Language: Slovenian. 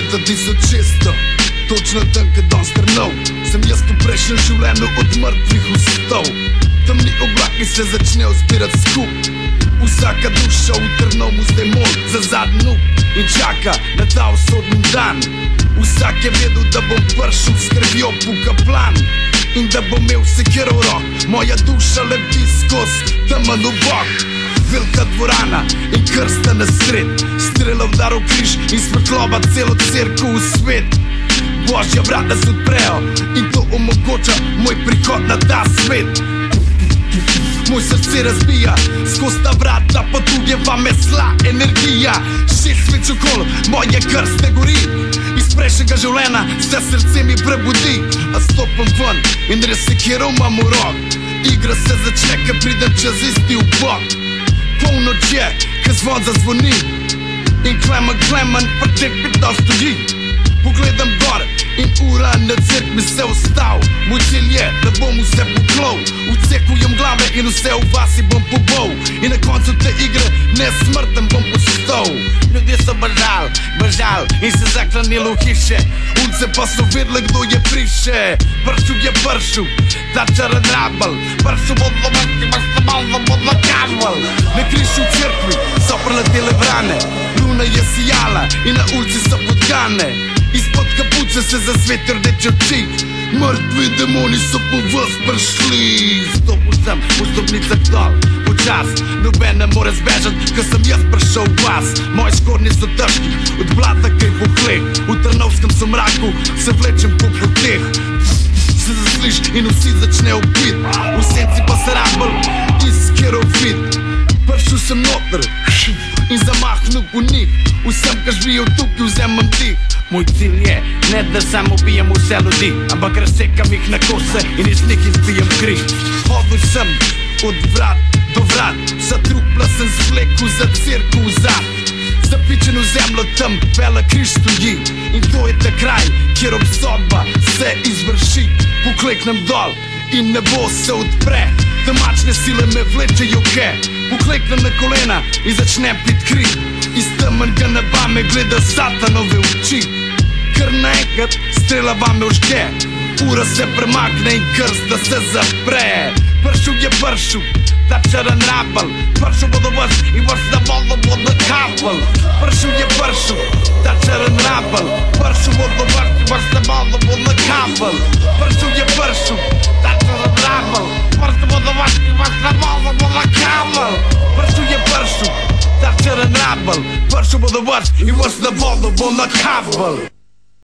Света ти са чиста, точно тънка дон стърнал. Съм ясно прешна življenju od mrtvih vstal. Temni oblaki se začnejo zbirat skup. Vsaka duša utrnal mu zdaj mol za zadnju in čaka na ta usodni dan. Vsak je vedel, da bom pršel s krvjo puka plan in da bom imel sekiro v rok. Moja duša lebdi skoz temen obok. Velika dvorana in krsta na sred, strela vdaril križ in svetloba celo cerkev v svet. Božja vrata se odprejo in to omogoča moj prihod na ta svet. Moj srce razbija skozi ta vrata, pa tudi je vam mesla energija. 6 sveč okolo moje krste gori, iz prejšnjega življenja se srce mi prebudi. A stopam ven in res sekiro imam v rok. Igra se začne, ko pridem čez isti obok. Polnoč je, ko zvon zazvoni in Klemen pred tebi da stoji. Pogledam gor in ura na cerkvi se ustavil. Moj cilj je, da bom vse poklal. Vcekujem glave in vse v vasi bom pobol. In na koncu te igre nesmrten bom postal. Ljudje so bežal in se zaklanili v hiše. Ulice pa so vedle, kdo je priše. Pršel, ta čaren rabel. Pršel bo dometi, imaš se malo bo nakaval. Na križu v cerkvi so preletele vrane. Luna je sijala in na ulici so podgane. Izpod kapuce se zasveti rdeče oči. Mrtvi demoni so po vas prišli. Stopil sem v stopnicah dol, počas. Noben ne more zbežat, ko sem jaz prišel v vas. Moji škornji so težki, od blata kaj pohleh. V Trnovskem somraku se vlečem po poteh. Se zasliš in vsi začnejo pit, v senci pa se rabel iskero fit. Prišel sem noter in zamahnil po njih. Vsem, ka živijo tukaj, vzemam dih. Moj cilj je, ne da samo ubijem vse ljudi, ampak razsekam jih na kose in iz njih izbijem kri. Hodil sem od vrat do vrat, vsa trupla sem zvlekel za cerkev vzad. Zapičen v zemljo tam vele križ stoji in to je ta kraj, kjer obsodba se izvrši. Pokleknem dol in nebo se odpre, temačne sile me vlečejo ke. Pokleknem na kolena in začnem pit kri. Iz temenega neba me gleda satanove oči. Kar naenkrat strela vame vžge, ura se premakne in krsta se zapre. Pršel, ta čaren rabel. Pršel bo do vas in vas na vodo bo nakaval. Pršel, ta čaren rabel. Pršel bo do vas in vas na vodo bo nakaval. Pršel, ta čaren rabel. Pršel bo do vas in vas na vodo bo nakaval. Pršel, ta čaren rabel. Pršel bo do vas in vas na vodo bo nakaval.